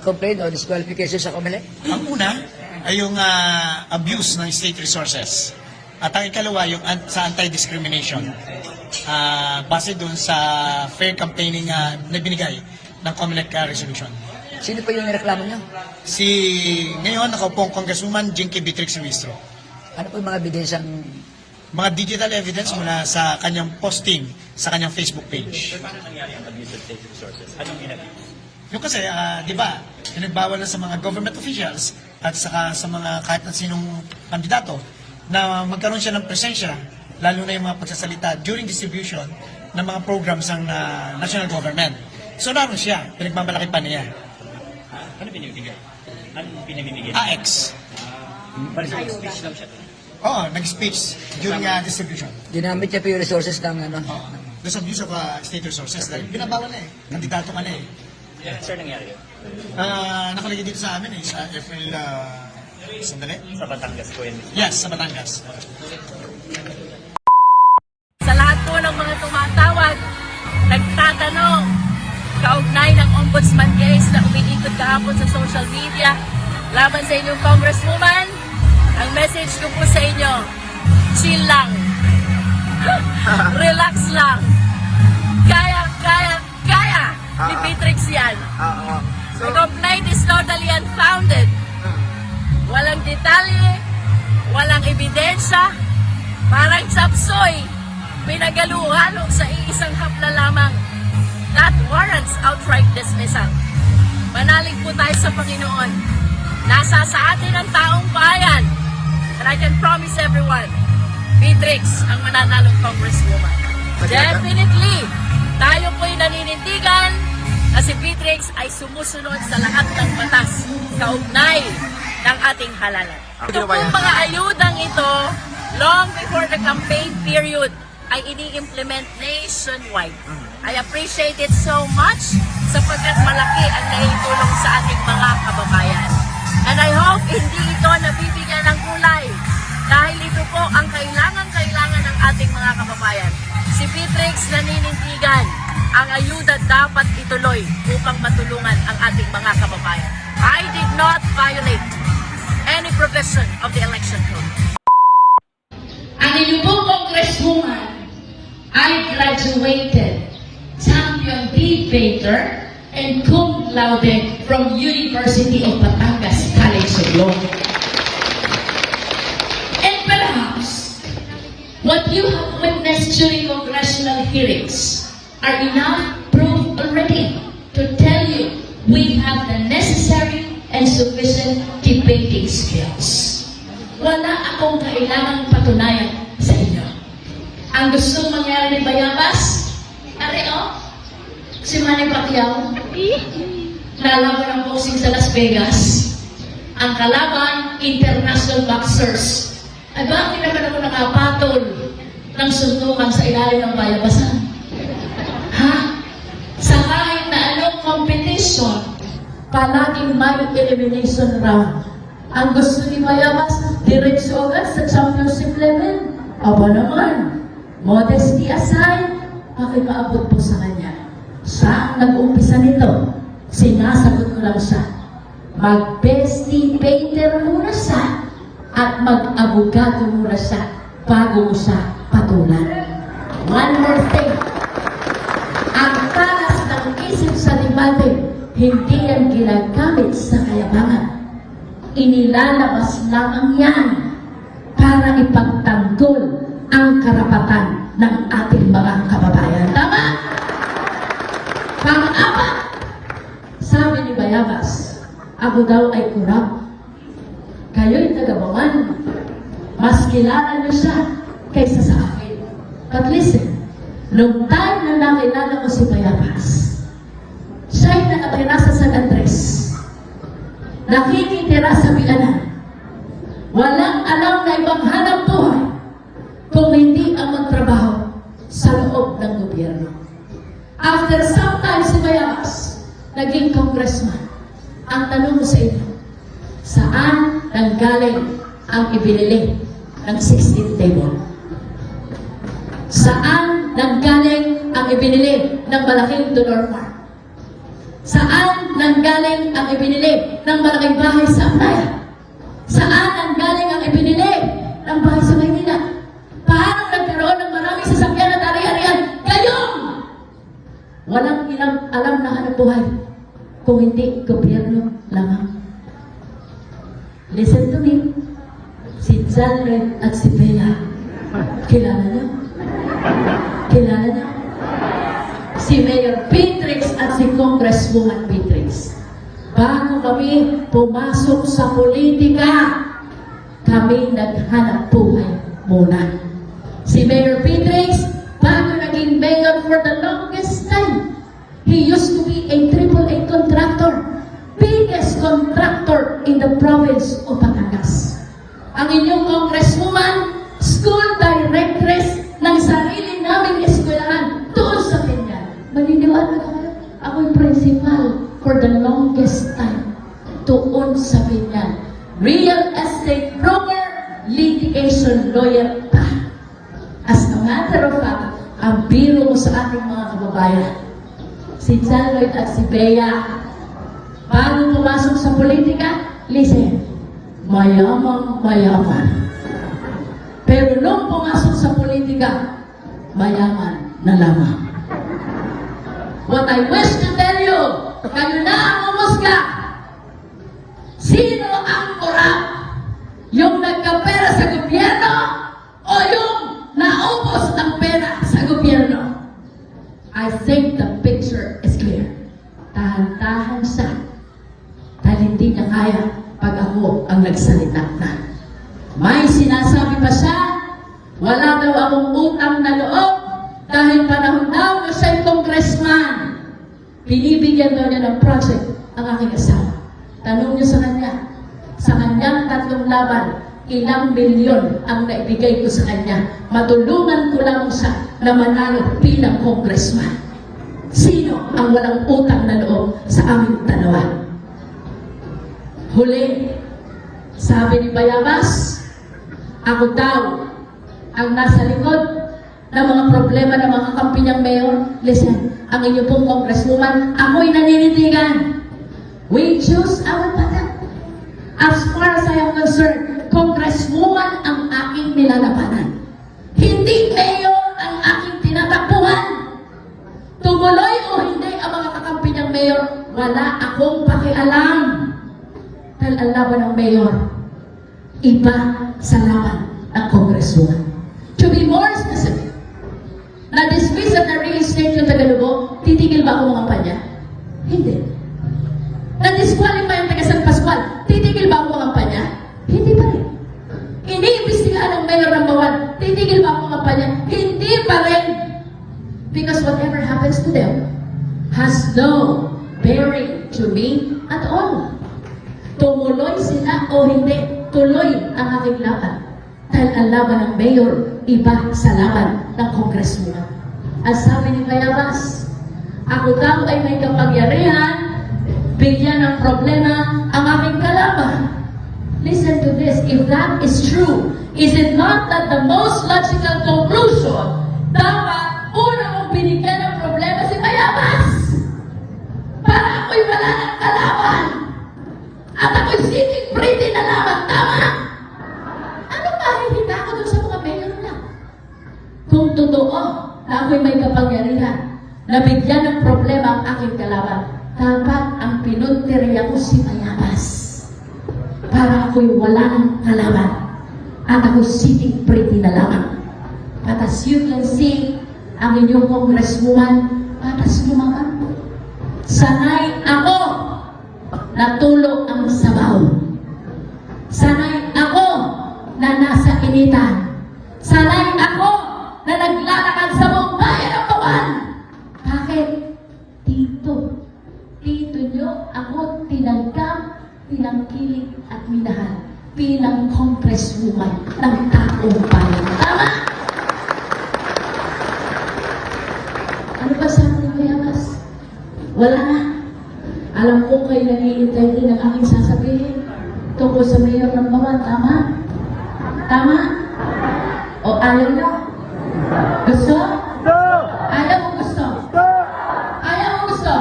complaint o disqualification sa Comelec? Ang una ay yung abuse ng state resources. At ang ikalawa yung sa anti-discrimination. Base dun sa fair campaigning na binigay ng Comelec resolution. Sino pa yung reklamo nyo? Ngayon nakaupong Congresswoman Jinky Beatrix Ruistro. Ano po yung mga ebidensyang... Mga digital evidence mula sa kanyang posting sa kanyang Facebook page. Paano nangyari ang abuse of state resources? Anong ginagawa? Yung kasi, di ba, pinagbawal na sa mga government officials at saka sa mga kahit na sinong kandidato na magkaroon siya ng presensya, lalo na yung mga pagsasalita during distribution ng mga programs ng national government. So naroon siya, pinagmamalaki pa niya. Ano binibigay? Anong pinamimigay? AX. Speech lang siya. Oo, nag-speech during distribution. Ginamit niya po yung resources ng ano? Oo. There's abuse of state resources dahil binabawal na eh. Kandidato ka na eh. Sir, nangyari yun? Nakalagay dito sa amin eh, sa April, sandali? Sa Batangas po yun. Yes, sa Batangas. Sa lahat po ng mga tumatawag, nagtatanong, kaugnay ng ombudsman case na umiikot kahapon sa social media, laban sa inyong congresswoman, ang message ko po sa inyo, chill lang. Relax lang. Kaya ni Beatrix yan. The complaint is totally unfounded. Walang detalye, walang ebidensya, parang sapsoy, pinagaluhalo sa iisang hapla lamang. That warrants outright dismissal. Manalig po tayo sa Panginoon. Nasa sa atin ang taong bayan. And I can promise everyone, Beatrix ang mananalong congresswoman. Definitely, tayo po'y naninindigan na si Beatrix ay sumusunod sa lahat ng batas kaugnay ng ating halalan. Ito pong mga ayudang ito, long before the campaign period, ay ini-implement nationwide. I appreciate it so much sapagkat malaki ang naitulong sa ating mga kababayan. And I hope hindi ito nabibigyan ng kulay dahil ito po ang kailangan ng ating mga kababayan. Si Beatrix naninindigan, ang ayuda dapat ituloy upang matulungan ang ating mga kababayan. I did not violate any provision of the election code. Ang inyong pong congresswoman ay graduated champion debater and cum laude from University of Batangas College of Law. And perhaps what you have witnessed during congressional hearings are enough proof already to tell you we have the necessary and sufficient debating skills. Wala akong kailangang patunayan sa inyo. Ang gustong mangyari ni Bayabas, si Manny Pacquiao, nalaban ng boxing sa Las Vegas. Ang kalaban, international boxers. Ay bakit naman ako nakapatol ng suntukan sa ilalim ng Bayabasan? Ha? Sa kahit na anong competition, palaging may elimination round. Ang gusto ni Bayabas, diretso agad sa championship level. Aba naman, modesty aside, makipaabot po sa kanya. Siya ang nag-umpisa nito. Sinasagot ko lang siya. Mag-best debater muna siya at mag-abogado muna siya bago mo siya patulan. One more thing. Ang talas ng isip sa debate, hindi yan ginagamit sa kayabangan. Inilalabas lamang yan para ipagtanggol ang karapatan ng ating mga kababayan. Tama? Pang-apat, sabi ni Bayabas, ako daw ay kurap. Kayo'y tagabangan. Mas kilala niyo siya kaysa sa akin. But listen, nung time na nakilala ko si Bayabas, siya'y nakatira sa San Andres. Nakikitira sa Bilanan. Walang alam na ibang hanap buhay kung hindi ang magtrabaho sa loob ng gobyerno. After some time si Bayabas, naging congressman. Ang tanong ko sa inyo, saan nanggaling ang ibinili ng 16th table? Saan nanggaling ang ibinili ng malaking donor farm? Saan nanggaling ang ibinili ng malaking bahay sa Amnaya? Saan nanggaling ang ibinili ng bahay sa Maynila? Paano nagkaroon ng maraming sasakyan at ari-arian? Gayong! Walang ilang alam na hanap buhay kung hindi gobyerno lamang. Listen to me. Si John Red at si Bea. Kilala niyo? Kilala niyo? Si Mayor Beatrix at si Congresswoman Beatrix. Bago kami pumasok sa politika, kami naghanap buhay muna. Si Mayor Beatrix, bago naging mayor for the longest time, he used to be a AAA contractor, biggest contractor in the province of Batangas. Ang inyong congresswoman, school directress ng sarili naming eskwelahan doon sa Pinyan. Maniniwala ka kayo? Ako'y principal for the longest time doon sa Pinyan. Real estate broker, litigation lawyer pa. As a matter of fact, ang biro mo sa ating mga kababayan, si John Lloyd at si Bea, bago pumasok sa politika, listen, mayaman. Pero nung pumasok sa politika, mayaman na lamang. What I wish to tell you, kayo na ang umusga. Sino ang korap? Yung nagkapera sa gobyerno o yung naubos ng pera sa gobyerno? I think the picture is clear. Tahan-tahan siya. Dahil hindi niya kaya pag ako ang nagsalita na. May sinasabi pa siya, wala daw akong utang na loob dahil panahon daw na siya'y congressman. Binibigyan daw niya ng project ang aking asawa. Tanong niyo sa kanyang 3 laban, ilang milyon ang naibigay ko sa kanya. Matulungan ko lang siya na manalo bilang congressman. Sino ang walang utang na loob sa aming dalawa? Huli, sabi ni Bayabas, ako daw ang nasa likod ng mga problema ng mga kampi niyang mayor. Listen, ang inyo pong congresswoman, ako'y naninitigan. We choose our path. As far as I am concerned, congresswoman ang aking nilalabanan. Hindi mayor ang aking tinatakbuhan. Tumuloy o hindi ang mga kakampi niyang mayor, wala akong pakialam. Dahil ang laban ng mayor, iba sa laban ng congresswoman. To be more specific, na-dismiss at na-release yung Tagalubo, titigil ba ako mga kampanya? Hindi. Na-disqualify ang taga San Pascual, titigil ba ako mga kampanya? Hindi pa rin. Iniimbestigahan ng mayor ng Bawan, titigil ba ako mga kampanya? Hindi pa rin. Because whatever happens to them has no bearing to me at all. Tumuloy sila o hindi, tuloy ang aking laban. Dahil ang laban ng mayor, iba sa laban ng congresswoman. At sabi ni Bayabas, ako daw ay may kapangyarihan, bigyan ng problema ang aming kalaban. Listen to this, if that is true, is it not that the most logical conclusion, dapat una mong binigyan ng problema si Bayabas? Para ako'y wala ng kalaban. At ako'y seeking pretty na lamang, tama? Ano ba hihita ko dun sa mga mayor na? Kung totoo na ako'y may kapangyarihan, na bigyan ng problema ang aking kalaban, dapat ang pinunteriya ko si Bayabas. Para ako'y walang kalaban. At ako'y seeking pretty na lamang. But as you can see, ang inyong congresswoman, patas lumaman. Sanay ako natulog ang sabaw. Sanay ako na nasa initan. Sanay ako na naglalakad sa buong bayan ng Bawan. Bakit? Tito nyo ako tinanggap, tinangkilik at minahal bilang congresswoman ng taong bayan. Tama? Ano ba sabi ni Bayabas? Wala na. Alam ko kayo nag-iintay din ang aking sasabihin tungkol sa mayor ng Bawan. Tama? Tama? O ayaw nyo? Gusto? Ayaw mo gusto? Ayaw mo gusto?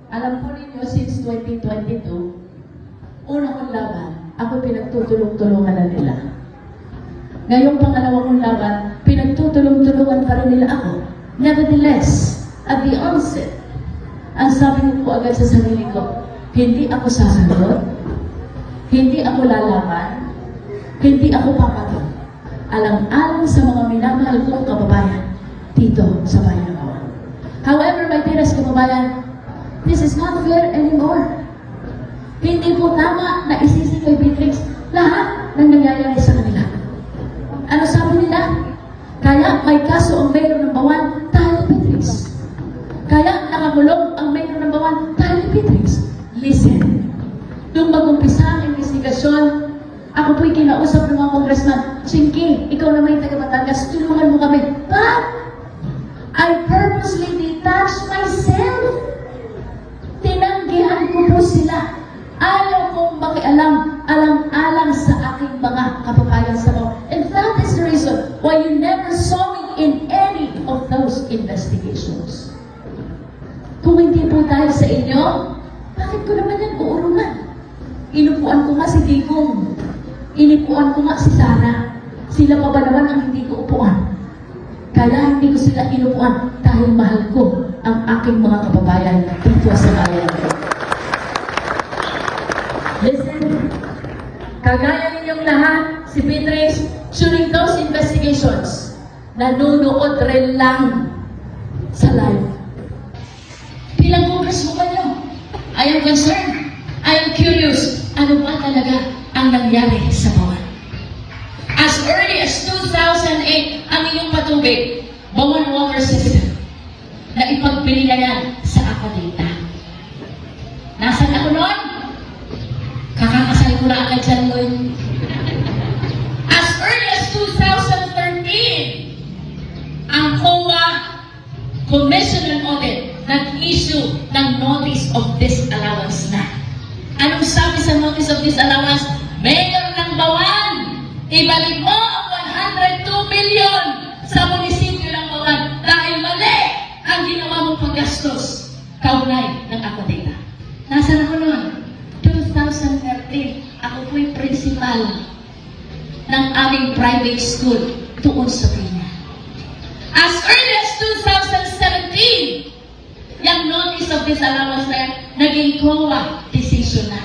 Alam ninyo since 2022, una kong laban, ako pinagtutulong-tulungan na nila. Ngayong pangalawa kong laban, pinagtutulong-tulungan pa rin nila ako. Nevertheless, at the onset, ang sabi ko po agad sa sarili ko, hindi ako sasagot, hindi ako lalaban, hindi ako papatol. Alang-alang sa mga minamahal kong kababayan dito sa bayan ng Bawan. However, my dearest kababayan, this is not fair anymore. Hindi po tama na isisi kay Beatrix lahat ng nangyayari sa kanila. Ano sabi nila? Kaya may kaso ang mayor ng Bawan dahil ni Beatrix. Kaya nakakulong ang mayor ng Bawan dahil ni Beatrix. Listen, nung mag-umpisa ang investigasyon, ako po'y kinausap ng mga congressman, Chinky, ikaw na may taga-Batangas, tulungan mo kami. But, I purposely detached myself. Tinanggihan ko po sila. Ayaw kong makialam, alang-alang sa aking mga kababayan sa Bawan. And that is the reason why you never saw me in any of those investigations. Kung hindi po dahil sa inyo, bakit ko naman yan uurungan? Inupuan ko nga si Digong. Inipuan ko nga si Sara. Sila pa ba naman ang hindi ko upuan? Kaya hindi ko sila inupuan dahil mahal ko ang aking mga kababayan dito sa bayan ko. Listen, kagaya ninyong lahat, si Beatrix, during those investigations, nanonood rin lang sa live. Bilang congresswoman nyo, I am concerned, I am curious, ano ba talaga ang nangyari sa Bawan? As early as 2008, ang inyong patubig, Bawan Water System, na ipagbili na yan sa Aquadata. Nasaan ako noon? Kakakasal ko na agad dyan noon. As early as 2013, ang COA Commission on Audit nag-issue ng Notice of Disallowance na. Anong sabi sa Notice of Disallowance? Mayor ng Bawan, ibalik mo ang 102 million sa munisipyo ng Bawan dahil mali ang ginawa mong paggastos kaunay ng Aquadata. Nasaan ako noon? 2013, ako po'y principal ng aming private school doon sa Piña. As early as 2017, yung Notice of Disallowance na yan, naging COA decision na.